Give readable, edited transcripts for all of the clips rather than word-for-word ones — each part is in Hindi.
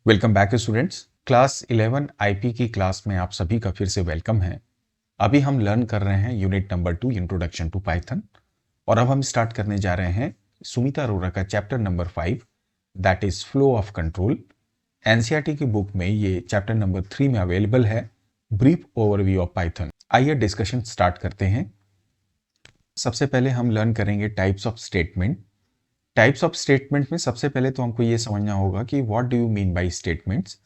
Welcome back students. Class 11 IP की क्लास में आप सभी का फिर से वेलकम है। अभी हम लर्न कर रहे हैं unit number 2 introduction to Python और अब हम स्टार्ट करने जा रहे हैं सुमिता अरोरा का chapter number 5 that is flow of control. NCERT की बुक में ये चैप्टर नंबर 3 में अवेलेबल है, ब्रीफ ओवरव्यू ऑफ पाइथन। आइए डिस्कशन स्टार्ट करते हैं। सबसे पहले हम लर्न करेंगे types of statement. Types of statement में सबसे पहले तो हमको ये समझना होगा कि what do you mean by statements.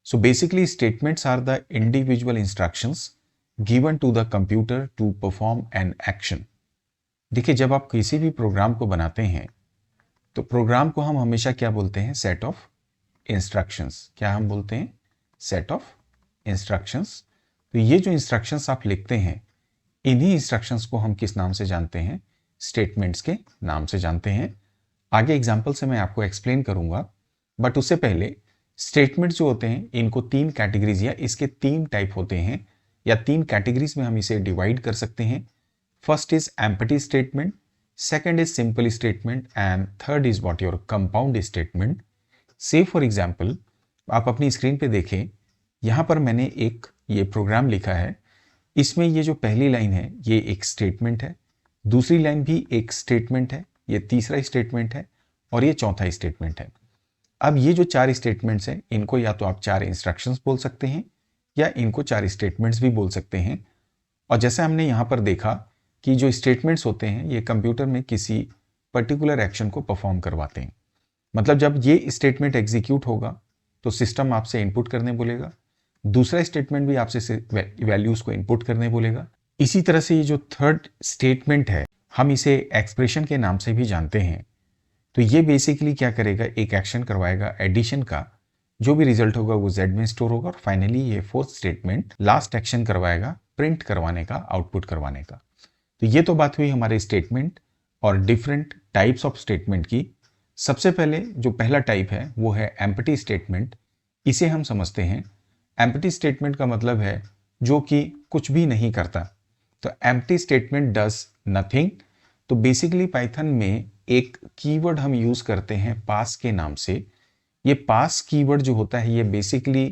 So basically statements are the individual instructions given to the computer to perform an action. देखिए, जब आप किसी भी प्रोग्राम को बनाते हैं तो प्रोग्राम को हम हमेशा क्या बोलते हैं? Set of instructions. क्या हम बोलते हैं? Set of instructions. तो ये जो इंस्ट्रक्शंस आप लिखते हैं, इन्हीं इंस्ट्रक्शंस को हम किस नाम से जानते हैं? स्टेटमेंट्स के नाम से जानते हैं। आगे एग्जाम्पल से मैं आपको एक्सप्लेन करूंगा, बट उससे पहले स्टेटमेंट जो होते हैं इनको तीन कैटेगरीज या इसके तीन टाइप होते हैं, या तीन कैटेगरीज में हम इसे डिवाइड कर सकते हैं। First is empty statement, second is simple statement and third is what your compound statement. से फॉर एग्जाम्पल आप अपनी स्क्रीन पे देखें, यहाँ पर मैंने एक ये प्रोग्राम लिखा है। इसमें ये जो पहली लाइन है ये एक स्टेटमेंट है, दूसरी लाइन भी एक स्टेटमेंट है, ये तीसरा स्टेटमेंट है और ये चौथा स्टेटमेंट है। अब ये जो चार स्टेटमेंट्स हैं इनको या तो आप चार इंस्ट्रक्शंस बोल सकते हैं या इनको चार स्टेटमेंट्स भी बोल सकते हैं। और जैसे हमने यहाँ पर देखा कि जो स्टेटमेंट्स होते हैं ये कंप्यूटर में किसी पर्टिकुलर एक्शन को परफॉर्म करवाते हैं। मतलब जब ये स्टेटमेंट एग्जीक्यूट होगा तो सिस्टम आपसे इनपुट करने बोलेगा, दूसरा स्टेटमेंट भी आपसे वैल्यूज को इनपुट करने बोलेगा। इसी तरह से ये जो थर्ड स्टेटमेंट है हम इसे एक्सप्रेशन के नाम से भी जानते हैं। तो ये बेसिकली क्या करेगा? एक एक्शन करवाएगा एडिशन का, जो भी रिजल्ट होगा वो जेड में स्टोर होगा और फाइनली ये फोर्थ स्टेटमेंट लास्ट एक्शन करवाएगा प्रिंट करवाने का, आउटपुट करवाने का। तो ये तो बात हुई हमारे स्टेटमेंट और डिफरेंट टाइप्स ऑफ स्टेटमेंट की। सबसे पहले जो पहला टाइप है वो है एम्प्टी स्टेटमेंट। इसे हम समझते हैं। एम्प्टी स्टेटमेंट का मतलब है जो कि कुछ भी नहीं करता। तो एम्प्टी स्टेटमेंट डज नथिंग। तो बेसिकली पाइथन में एक कीवर्ड हम यूज करते हैं पास के नाम से। ये पास कीवर्ड जो होता है ये बेसिकली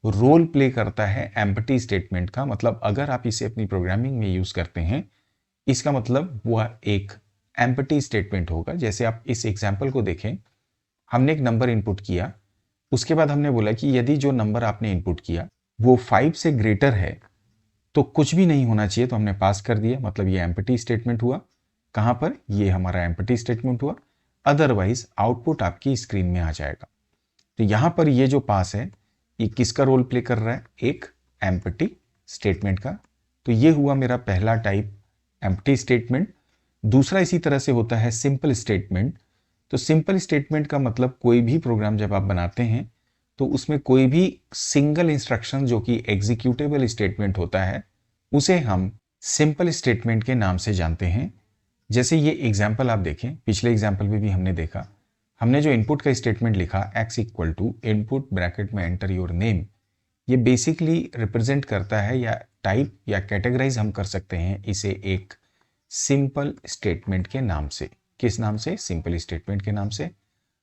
रोल प्ले करता है एम्प्टी स्टेटमेंट का। मतलब अगर आप इसे अपनी प्रोग्रामिंग में यूज करते हैं, इसका मतलब वह एक एम्प्टी स्टेटमेंट होगा। जैसे आप इस एग्जाम्पल को देखें, हमने एक नंबर इनपुट किया, उसके बाद हमने बोला कि यदि जो नंबर आपने इनपुट किया वो 5 से ग्रेटर है तो कुछ भी नहीं होना चाहिए, तो हमने पास कर दिया। मतलब ये एम्प्टी स्टेटमेंट हुआ। कहां पर? ये हमारा एम्प्टी स्टेटमेंट हुआ। अदरवाइज आउटपुट आपकी स्क्रीन में आ जाएगा। तो यहां पर ये जो पास है ये किसका रोल प्ले कर रहा है? एक एम्प्टी स्टेटमेंट का। तो ये हुआ मेरा पहला टाइप, एम्प्टी स्टेटमेंट। दूसरा इसी तरह से होता है सिंपल स्टेटमेंट। तो सिंपल स्टेटमेंट का मतलब कोई भी प्रोग्राम जब आप बनाते हैं तो उसमें कोई भी सिंगल इंस्ट्रक्शन जो कि एग्जीक्यूटेबल स्टेटमेंट होता है उसे हम सिंपल स्टेटमेंट के नाम से जानते हैं। जैसे ये एग्जाम्पल आप देखें, पिछले एग्जाम्पल में भी हमने देखा, हमने जो इनपुट का स्टेटमेंट लिखा x equal to input bracket में एंटर योर नेम, ये बेसिकली रिप्रेजेंट करता है या टाइप या कैटेगराइज हम कर सकते हैं इसे एक सिंपल स्टेटमेंट के नाम से। किस नाम से? सिंपल स्टेटमेंट के नाम से।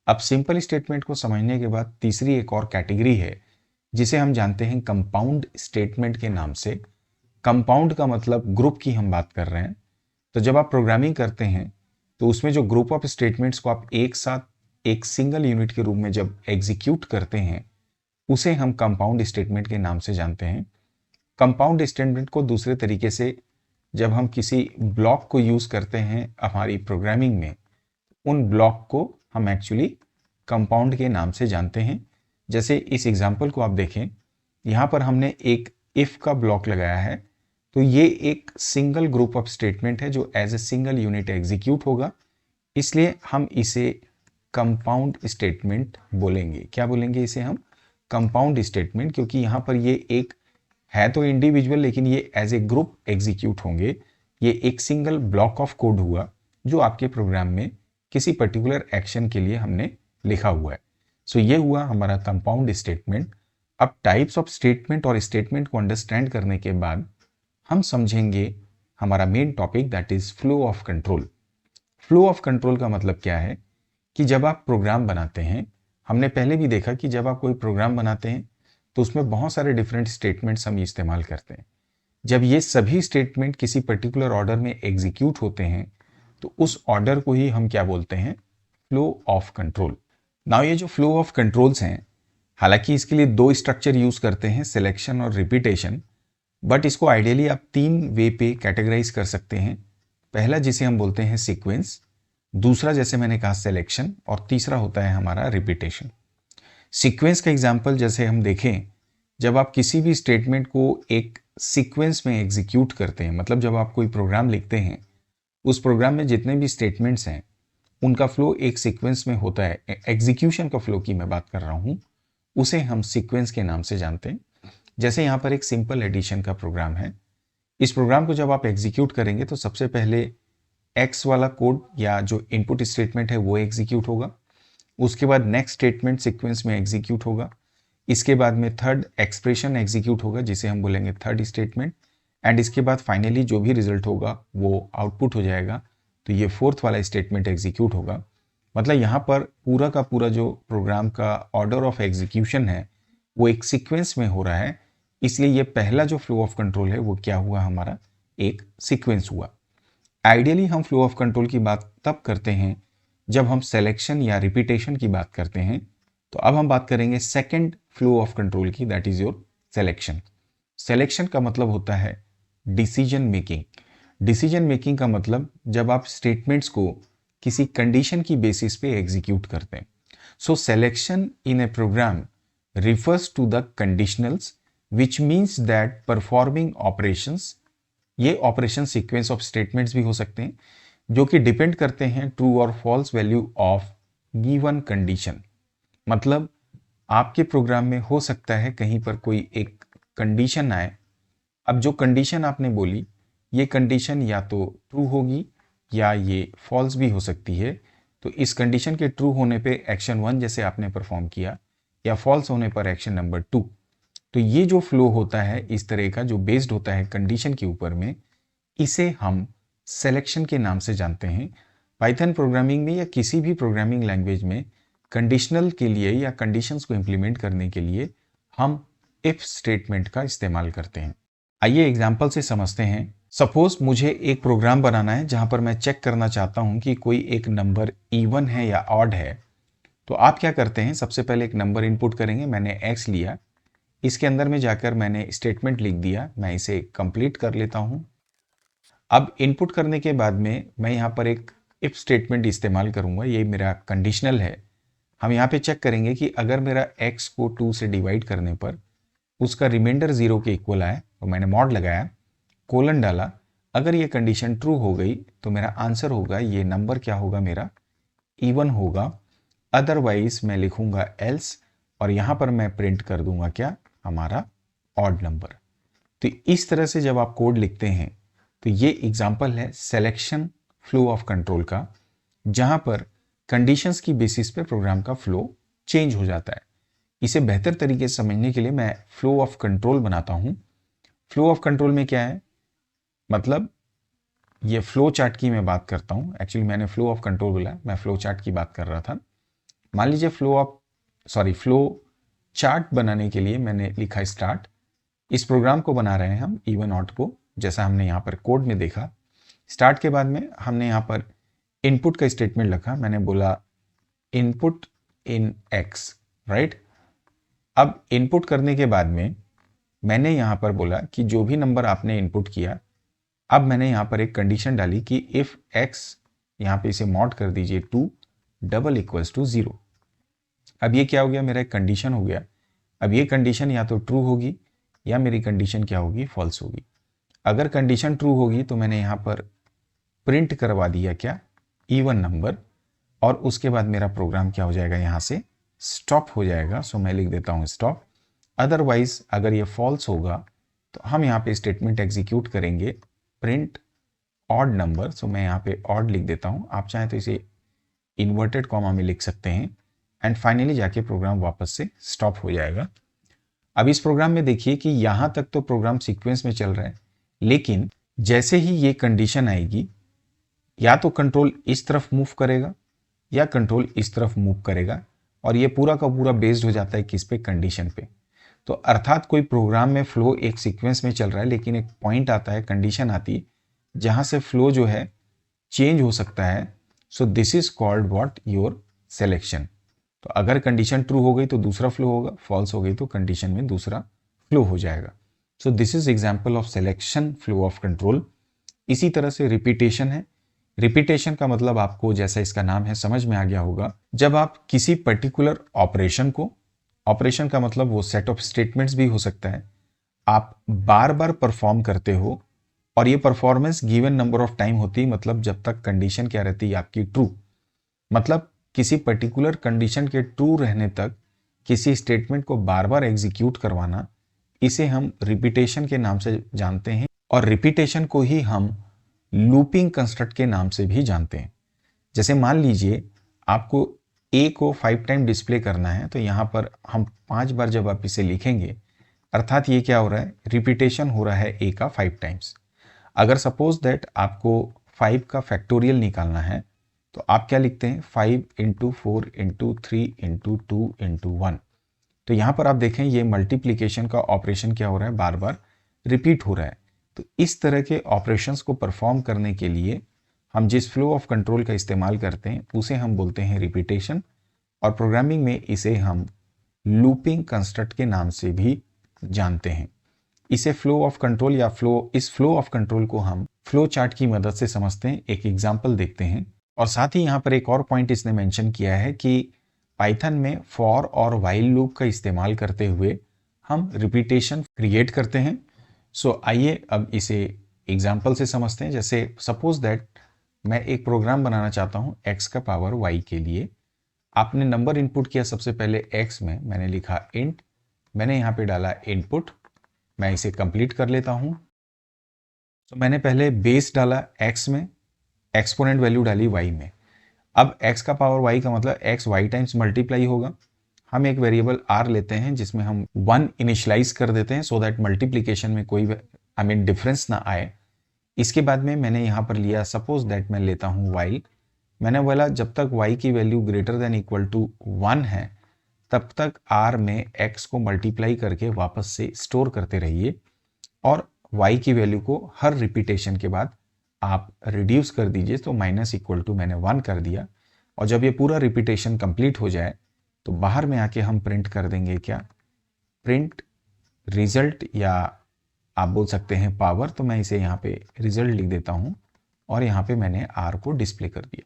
अब सिंपल स्टेटमेंट को समझने के बाद तीसरी एक और कैटेगरी है जिसे हम जानते हैं कंपाउंड स्टेटमेंट के नाम से। कंपाउंड का मतलब ग्रुप की हम बात कर रहे हैं। तो जब आप प्रोग्रामिंग करते हैं तो उसमें जो ग्रुप ऑफ स्टेटमेंट्स को आप एक साथ एक सिंगल यूनिट के रूप में जब एग्जीक्यूट करते हैं उसे हम कंपाउंड स्टेटमेंट के नाम से जानते हैं। कंपाउंड स्टेटमेंट को दूसरे तरीके से जब हम किसी ब्लॉक को यूज करते हैं हमारी प्रोग्रामिंग में, उन ब्लॉक को हम एक्चुअली कंपाउंड के नाम से जानते हैं। जैसे इस एग्जाम्पल को आप देखें, यहाँ पर हमने एक इफ का ब्लॉक लगाया है। तो ये एक सिंगल ग्रुप ऑफ स्टेटमेंट है जो as a single unit execute होगा, इसलिए हम इसे कंपाउंड स्टेटमेंट बोलेंगे। क्या बोलेंगे इसे हम? कंपाउंड स्टेटमेंट, क्योंकि यहाँ पर ये एक है तो इंडिविजुअल लेकिन ये एज ए ग्रुप एग्जीक्यूट होंगे। ये एक सिंगल ब्लॉक ऑफ कोड हुआ जो आपके प्रोग्राम में किसी पर्टिकुलर एक्शन के लिए हमने लिखा हुआ है। सो ये हुआ हमारा कंपाउंड स्टेटमेंट। अब टाइप्स ऑफ स्टेटमेंट और स्टेटमेंट को अंडरस्टैंड करने के बाद हम समझेंगे हमारा main topic that is flow of control. Flow of control का मतलब क्या है कि जब आप प्रोग्राम बनाते हैं हमने पहले भी देखा कि जब आप कोई प्रोग्राम बनाते हैं तो उसमें बहुत सारे डिफरेंट स्टेटमेंट्स हम इस्तेमाल करते हैं। जब ये सभी स्टेटमेंट किसी पर्टिकुलर ऑर्डर में एग्जीक्यूट होते हैं तो उस ऑर्डर को ही हम क्या बोलते हैं, फ्लो ऑफ कंट्रोल। नाउ ये जो फ्लो ऑफ कंट्रोल्स हैं, हालांकि इसके लिए दो स्ट्रक्चर यूज करते हैं, सिलेक्शन और रिपीटेशन, बट इसको आइडियली आप तीन वे पे कैटेगराइज कर सकते हैं। पहला जिसे हम बोलते हैं सीक्वेंस, दूसरा जैसे मैंने कहा सिलेक्शन, और तीसरा होता है हमारा रिपीटेशन। सीक्वेंस का एग्जांपल जैसे हम देखें, जब आप किसी भी स्टेटमेंट को एक सीक्वेंस में एग्जीक्यूट करते हैं, मतलब जब आप कोई प्रोग्राम लिखते हैं, उस प्रोग्राम में जितने भी स्टेटमेंट्स हैं उनका फ्लो एक सीक्वेंस में होता है। एग्जीक्यूशन का फ्लो की मैं बात कर रहा हूँ, उसे हम सीक्वेंस के नाम से जानते हैं। जैसे यहाँ पर एक सिंपल एडिशन का प्रोग्राम है। इस प्रोग्राम को जब आप एग्जीक्यूट करेंगे तो सबसे पहले एक्स वाला कोड या जो इनपुट स्टेटमेंट है वो एग्जीक्यूट होगा, उसके बाद नेक्स्ट स्टेटमेंट सीक्वेंस में एग्जीक्यूट होगा, इसके बाद में थर्ड एक्सप्रेशन एग्जीक्यूट होगा जिसे हम बोलेंगे थर्ड स्टेटमेंट, एंड इसके बाद फाइनली जो भी रिजल्ट होगा वो आउटपुट हो जाएगा, तो ये फोर्थ वाला स्टेटमेंट एग्जीक्यूट होगा। मतलब यहाँ पर पूरा का पूरा जो प्रोग्राम का ऑर्डर ऑफ एग्जीक्यूशन है वो एक सीक्वेंस में हो रहा है, इसलिए ये पहला जो फ्लो ऑफ कंट्रोल है वो क्या हुआ, हमारा एक सीक्वेंस हुआ। आइडियली हम फ्लो ऑफ कंट्रोल की बात तब करते हैं जब हम सिलेक्शन या रिपीटेशन की बात करते हैं। तो अब हम बात करेंगे सेकंड फ्लो ऑफ कंट्रोल की, that is your selection. Selection का मतलब होता है डिसीजन मेकिंग। डिसीजन मेकिंग का मतलब जब आप स्टेटमेंट्स को किसी कंडीशन की बेसिस पे एग्जीक्यूट करते हैं। So selection in a program refers to the conditionals which means that performing operations, ये ऑपरेशन सीक्वेंस ऑफ स्टेटमेंट्स भी हो सकते हैं जो कि डिपेंड करते हैं ट्रू और false value of given condition. मतलब आपके प्रोग्राम में हो सकता है कहीं पर कोई एक कंडीशन आए, अब जो कंडीशन आपने बोली ये कंडीशन या तो ट्रू होगी या ये फॉल्स भी हो सकती है। तो इस कंडीशन के ट्रू होने पे एक्शन 1 जैसे आपने परफॉर्म किया, या फॉल्स होने पर एक्शन नंबर 2। तो ये जो फ्लो होता है इस तरह का जो बेस्ड होता है कंडीशन के ऊपर में, इसे हम सिलेक्शन के नाम से जानते हैं। पाइथन प्रोग्रामिंग में या किसी भी प्रोग्रामिंग लैंग्वेज में कंडीशनल के लिए या कंडीशंस को इंप्लीमेंट करने के लिए हम इफ स्टेटमेंट का इस्तेमाल करते हैं। आइए एग्जाम्पल से समझते हैं। सपोज मुझे एक प्रोग्राम बनाना है जहां पर मैं चेक करना चाहता हूं कि कोई एक नंबर इवन है या ऑड है। तो आप क्या करते हैं, सबसे पहले एक नंबर इनपुट करेंगे। मैंने x लिया, इसके अंदर में जाकर मैंने स्टेटमेंट लिख दिया, मैं इसे कंप्लीट कर लेता हूं। अब इनपुट करने के बाद में मैं यहाँ पर एक इफ स्टेटमेंट इस्तेमाल करूंगा, ये मेरा कंडीशनल है। हम यहाँ पे चेक करेंगे कि अगर मेरा x को 2 से डिवाइड करने पर उसका रिमाइंडर 0 के इक्वल आए तो मैंने मॉड लगाया, कोलन डाला। अगर ये कंडीशन ट्रू हो गई तो मेरा आंसर होगा, ये नंबर क्या होगा, मेरा इवन होगा। अदरवाइज मैं लिखूंगा एल्स, और यहां पर मैं प्रिंट कर दूंगा क्या, हमारा ऑड नंबर। तो इस तरह से जब आप कोड लिखते हैं तो ये एग्जांपल है सिलेक्शन फ्लो ऑफ कंट्रोल का, जहां पर कंडीशंस की बेसिस पे प्रोग्राम का फ्लो चेंज हो जाता है। इसे बेहतर तरीके से समझने के लिए मैं फ्लो ऑफ कंट्रोल बनाता हूं। फ्लो ऑफ कंट्रोल में क्या है, मतलब ये फ्लो चार्ट की मैं बात करता हूं। एक्चुअली मैंने फ्लो ऑफ कंट्रोल बोला, मैं फ्लो चार्ट की बात कर रहा था। मान लीजिए फ्लो चार्ट बनाने के लिए मैंने लिखा स्टार्ट। इस प्रोग्राम को बना रहे हैं हम इवन ऑड को, जैसा हमने यहाँ पर कोड में देखा। स्टार्ट के बाद में हमने यहाँ पर इनपुट का स्टेटमेंट लिखा, मैंने बोला इनपुट इन एक्स, राइट। अब इनपुट करने के बाद में मैंने यहाँ पर बोला कि जो भी नंबर आपने इनपुट किया, अब मैंने यहाँ पर एक कंडीशन डाली कि इफ एक्स, यहाँ पे इसे मॉड कर दीजिए 2 डबल इक्वल्स टू 0। अब ये क्या हो गया, मेरा एक कंडीशन हो गया। अब ये कंडीशन या तो ट्रू होगी या मेरी कंडीशन क्या होगी, फॉल्स होगी। अगर कंडीशन ट्रू होगी तो मैंने यहाँ पर प्रिंट करवा दिया क्या, इवन नंबर, और उसके बाद मेरा प्रोग्राम क्या हो जाएगा, यहाँ से स्टॉप हो जाएगा। सो मैं लिख देता हूँ स्टॉप। अदरवाइज अगर ये फॉल्स होगा तो हम यहाँ पे स्टेटमेंट एग्जीक्यूट करेंगे प्रिंट ऑड नंबर। सो मैं यहाँ पे ऑड लिख देता हूँ, आप चाहें तो इसे इन्वर्टेड कॉमा में लिख सकते हैं, एंड फाइनली जाके प्रोग्राम वापस से स्टॉप हो जाएगा। अब इस प्रोग्राम में देखिए कि यहाँ तक तो प्रोग्राम सीक्वेंस में चल रहा है, लेकिन जैसे ही ये कंडीशन आएगी, या तो कंट्रोल इस तरफ मूव करेगा या कंट्रोल इस तरफ मूव करेगा, और ये पूरा का पूरा बेस्ड हो जाता है किस पे, कंडीशन पे। तो अर्थात कोई प्रोग्राम में फ्लो एक सीक्वेंस में चल रहा है, लेकिन एक पॉइंट आता है, कंडीशन आती है, जहाँ से फ्लो जो है चेंज हो सकता है। सो this is called what, your selection. तो अगर कंडीशन ट्रू हो गई तो दूसरा फ्लो होगा, फॉल्स हो गई तो कंडीशन में दूसरा फ्लो हो जाएगा। सो this is example of selection flow of control. इसी तरह से रिपीटेशन है। रिपीटेशन का मतलब आपको, जैसा इसका नाम है, समझ में आ गया होगा। जब आप किसी पर्टिकुलर ऑपरेशन को, ऑपरेशन का मतलब वो सेट ऑफ स्टेटमेंट्स भी हो सकता है, आप बार बार परफॉर्म करते हो और ये performance given number of time होती है, मतलब जब तक कंडीशन क्या रहती है आपकी, ट्रू। मतलब किसी पर्टिकुलर कंडीशन के ट्रू रहने तक किसी स्टेटमेंट को बार बार एग्जीक्यूट करवाना, इसे हम रिपीटेशन के नाम से जानते हैं। और रिपीटेशन को ही हम लूपिंग कंस्ट्रक्ट के नाम से भी जानते हैं। जैसे मान लीजिए आपको ए को 5 टाइम डिस्प्ले करना है, तो यहाँ पर हम 5 बार जब आप इसे लिखेंगे, अर्थात ये क्या हो रहा है, रिपीटेशन हो रहा है ए का 5 टाइम्स। अगर सपोज दैट आपको 5 का फैक्टोरियल निकालना है, तो आप क्या लिखते हैं, 5 इंटू 4 इंटू 3 इंटू 2 इंटू 1। तो यहाँ पर आप देखें ये मल्टीप्लीकेशन का ऑपरेशन क्या हो रहा है, बार बार रिपीट हो रहा है। तो इस तरह के ऑपरेशंस को परफॉर्म करने के लिए हम जिस फ्लो ऑफ कंट्रोल का इस्तेमाल करते हैं उसे हम बोलते हैं रिपीटेशन, और प्रोग्रामिंग में इसे हम लूपिंग कंस्ट्रक्ट के नाम से भी जानते हैं। इसे फ्लो ऑफ कंट्रोल या इस फ्लो ऑफ कंट्रोल को हम फ्लो चार्ट की मदद से समझते हैं। एक एग्जाम्पल देखते हैं। और साथ ही यहाँ पर एक और पॉइंट इसने मेंशन किया है कि पाइथन में फॉर और वाइल लूप का इस्तेमाल करते हुए हम रिपीटेशन क्रिएट करते हैं। सो आइए अब इसे एग्जाम्पल से समझते हैं। जैसे सपोज दैट मैं एक प्रोग्राम बनाना चाहता हूँ x का पावर y के लिए। आपने नंबर इनपुट किया, सबसे पहले x में मैंने लिखा int, मैंने यहाँ पे डाला इनपुट। मैं इसे कंप्लीट कर लेता हूँ। तो मैंने पहले बेस डाला x में, एक्सपोनेंट वैल्यू डाली y में। अब x का पावर y का मतलब x y टाइम्स मल्टीप्लाई होगा। हम एक वेरिएबल r लेते हैं जिसमें हम 1 इनिशलाइज कर देते हैं, सो दैट मल्टीप्लीकेशन में कोई डिफरेंस ना आए। इसके बाद में मैंने यहाँ पर लिया, सपोज दैट मैं लेता हूँ while। मैंने बोला जब तक y की value greater than equal to 1 है, तब तक r में x को मल्टीप्लाई करके वापस से स्टोर करते रहिए, और y की वैल्यू को हर रिपीटेशन के बाद आप रिड्यूस कर दीजिए। तो माइनस इक्वल टू मैंने 1 कर दिया, और जब ये पूरा रिपीटेशन कंप्लीट हो जाए तो बाहर में आके हम प्रिंट कर देंगे क्या, प्रिंट रिजल्ट, या आप बोल सकते हैं पावर। तो मैं इसे यहाँ पे रिजल्ट लिख देता हूँ, और यहाँ पे मैंने r को डिस्प्ले कर दिया।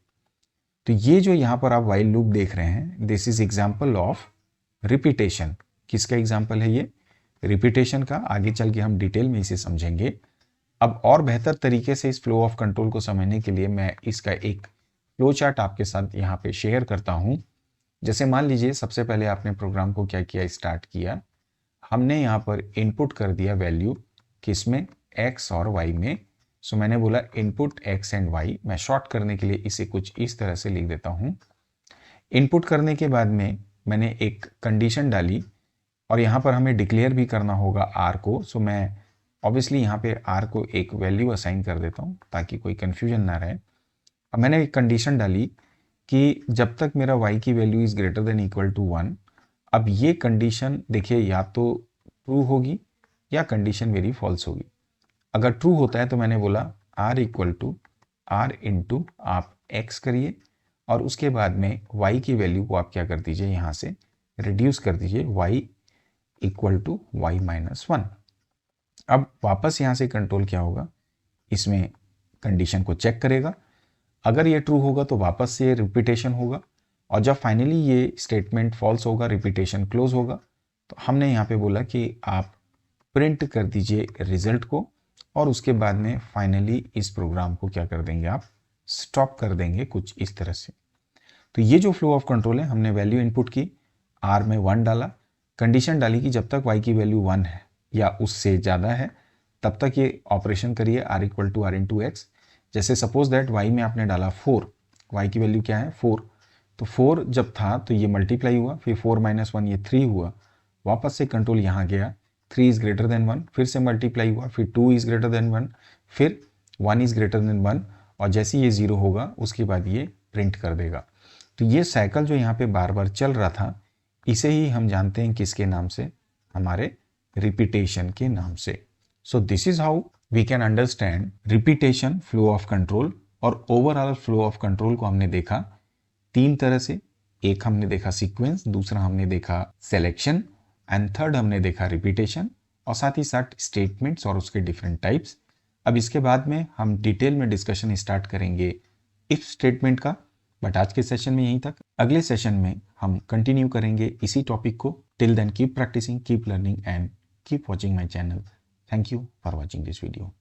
तो ये जो यहाँ पर आप वाइल लूप देख रहे हैं, this is example of repetition. किसका एग्जाम्पल है ये, रिपीटेशन का। आगे चल के हम डिटेल में इसे समझेंगे। अब और बेहतर तरीके से इस फ्लो ऑफ कंट्रोल को समझने के लिए मैं इसका एक फ्लो चार्ट आपके साथ यहाँ पे शेयर करता हूँ। जैसे मान लीजिए सबसे पहले आपने प्रोग्राम को क्या किया, स्टार्ट किया। हमने यहाँ पर इनपुट कर दिया वैल्यू, किसमें, x और y में। सो मैंने बोला इनपुट x एंड y। मैं शॉर्ट करने के लिए इसे कुछ इस तरह से लिख देता हूँ। इनपुट करने के बाद में मैंने एक कंडीशन डाली, और यहाँ पर हमें डिक्लेयर भी करना होगा r को। सो मैं ऑब्वियसली यहाँ पे r को एक वैल्यू असाइन कर देता हूँ ताकि कोई कन्फ्यूजन ना रहे। अब मैंने एक कंडीशन डाली कि जब तक मेरा y की value is greater than equal to 1। अब ये कंडीशन देखिए या तो ट्रू होगी या कंडीशन मेरी फॉल्स होगी। अगर ट्रू होता है तो मैंने बोला r equal to r into आप x करिए, और उसके बाद में y की वैल्यू को आप क्या कर दीजिए, यहाँ से रिड्यूस कर दीजिए, y equal to y minus 1। अब वापस यहाँ से कंट्रोल क्या होगा, इसमें कंडीशन को चेक करेगा। अगर ये ट्रू होगा तो वापस से रिपीटेशन होगा, और जब फाइनली ये स्टेटमेंट फॉल्स होगा, रिपीटेशन क्लोज होगा, तो हमने यहाँ पे बोला कि आप प्रिंट कर दीजिए रिजल्ट को, और उसके बाद में फाइनली इस प्रोग्राम को क्या कर देंगे, आप स्टॉप कर देंगे कुछ इस तरह से। तो ये जो फ्लो ऑफ कंट्रोल है, हमने वैल्यू इनपुट की, r में 1 डाला, कंडीशन डाली कि जब तक y की वैल्यू 1 है या उससे ज़्यादा है तब तक ये ऑपरेशन करिए, r equal to r into X. जैसे सपोज दैट y में आपने डाला 4, y की वैल्यू क्या है 4, तो 4 जब था तो ये मल्टीप्लाई हुआ, फिर 4 माइनस 1 ये 3 हुआ, वापस से कंट्रोल यहाँ गया, 3 इज़ ग्रेटर देन 1, फिर से मल्टीप्लाई हुआ, फिर 2 इज़ ग्रेटर देन 1, फिर 1 इज़ ग्रेटर देन 1, और जैसे ये 0 होगा उसके बाद ये प्रिंट कर देगा। तो ये साइकिल जो यहाँ पे बार बार चल रहा था, इसे ही हम जानते हैं किसके नाम से, हमारे रिपीटेशन के नाम से। So this is how we can understand repetition, flow of control. और ओवरऑल फ्लो ऑफ कंट्रोल को हमने देखा 3 तरह से। एक हमने देखा सीक्वेंस, दूसरा हमने देखा सिलेक्शन, एंड थर्ड हमने देखा रिपीटेशन, और साथ ही साथ स्टेटमेंट्स और उसके डिफरेंट टाइप्स। अब इसके बाद में हम डिटेल में डिस्कशन स्टार्ट करेंगे इफ स्टेटमेंट का। बट आज के सेशन में यहीं तक। अगले सेशन में हम कंटिन्यू करेंगे इसी टॉपिक को। Till then keep practising, keep learning and keep watching my channel. Thank you for watching this video.